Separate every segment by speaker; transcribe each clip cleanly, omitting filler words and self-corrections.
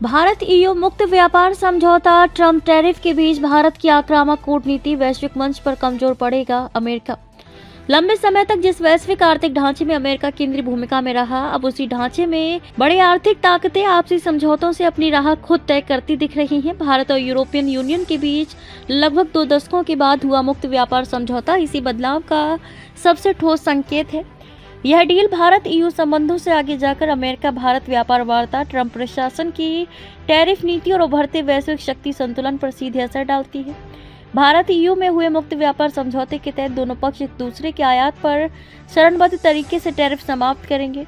Speaker 1: Bharat EU मुक्त व्यापार समझौता, ट्रंप टैरिफ के बीच भारत की आक्रामक कूटनीति, वैश्विक मंच पर कमजोर पड़ेगा अमेरिका। लंबे समय तक जिस वैश्विक आर्थिक ढांचे में अमेरिका केंद्रीय भूमिका में रहा, अब उसी ढांचे में बड़ी आर्थिक ताकतें आपसी समझौतों से अपनी राह खुद तय करती दिख रही हैं। भारत और यूरोपियन यूनियन के बीच लगभग 2 दशकों के बाद हुआ मुक्त व्यापार समझौता इसी बदलाव का सबसे ठोस संकेत है। यह डील भारत ईयू संबंधों से आगे जाकर अमेरिका भारत व्यापार वार्ता, ट्रंप प्रशासन की टैरिफ नीति और उभरते वैश्विक शक्ति संतुलन पर सीधे असर डालती है। भारत ईयू में हुए मुक्त व्यापार समझौते के तहत दोनों पक्ष एक दूसरे के आयात पर चरणबद्ध तरीके से टैरिफ समाप्त करेंगे।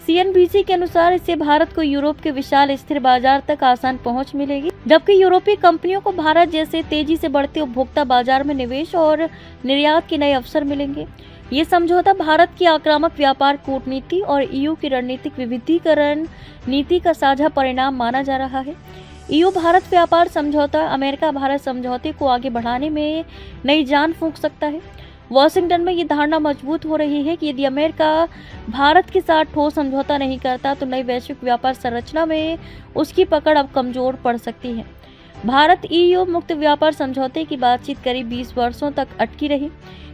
Speaker 1: सीएनबीसी के अनुसार इससे भारत को यूरोप के विशाल स्थिर बाजार तक आसान पहुंच मिलेगी, जबकि यूरोपीय कंपनियों को भारत जैसे तेजी से बढ़ते उपभोक्ता बाजार में निवेश और निर्यात के नए अवसर मिलेंगे। ये समझौता भारत की आक्रामक व्यापार कूटनीति और ईयू की रणनीतिक विविधीकरण नीति का साझा परिणाम माना जा रहा है। ईयू भारत व्यापार समझौता अमेरिका भारत समझौते को आगे बढ़ाने में नई जान फूंक सकता है। वॉशिंगटन में ये धारणा मजबूत हो रही है कि यदि अमेरिका भारत के साथ ठोस समझौता नहीं करता तो नई वैश्विक व्यापार संरचना में उसकी पकड़ अब कमजोर पड़ सकती है। भारत ईयू मुक्त व्यापार समझौते की बातचीत करीब 20 वर्षों तक अटकी रही।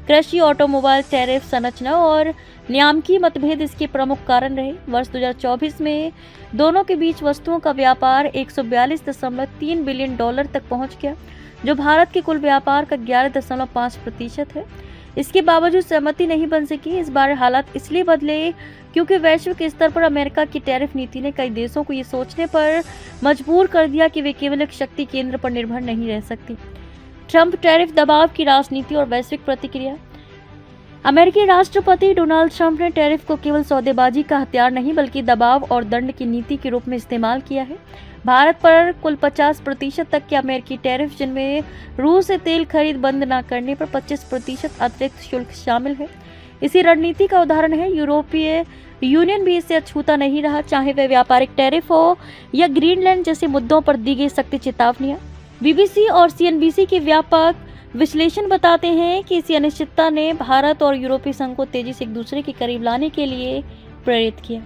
Speaker 1: कृषि, ऑटोमोबाइल, टैरिफ संरचना और नियामकीय मतभेद इसके प्रमुख कारण रहे। वर्ष 2024 में दोनों के बीच वस्तुओं का व्यापार 142.3 बिलियन डॉलर तक पहुंच गया, जो भारत के कुल व्यापार का 11.5% है। इसके बावजूद सहमति नहीं बन सकी। इस बार हालात इसलिए बदले क्योंकि वैश्विक स्तर पर अमेरिका की टैरिफ नीति ने कई देशों को ये सोचने पर मजबूर कर दिया कि वे केवल एक शक्ति केंद्र पर निर्भर नहीं रह सकती। ट्रंप टैरिफ दबाव की राजनीति और वैश्विक प्रतिक्रिया। अमेरिकी राष्ट्रपति डोनाल्ड ट्रंप ने टैरिफ को केवल सौदेबाजी का हथियार नहीं बल्कि दबाव और दंड की नीति के रूप में इस्तेमाल किया है। भारत पर कुल 50% तक के अमेरिकी टैरिफ, जिनमें रूस से तेल खरीद बंद न करने पर 25% अतिरिक्त शुल्क शामिल है, इसी रणनीति का उदाहरण है। यूरोपीय यूनियन भी इससे अछूता नहीं रहा, चाहे वह व्यापारिक टैरिफ हो या ग्रीनलैंड जैसे मुद्दों पर दी गई सख्त चेतावनियां। बीबीसी और सीएनबीसी के व्यापक विश्लेषण बताते हैं कि इसी अनिश्चितता ने भारत और यूरोपीय संघ को तेजी से एक दूसरे के करीब लाने के लिए प्रेरित किया।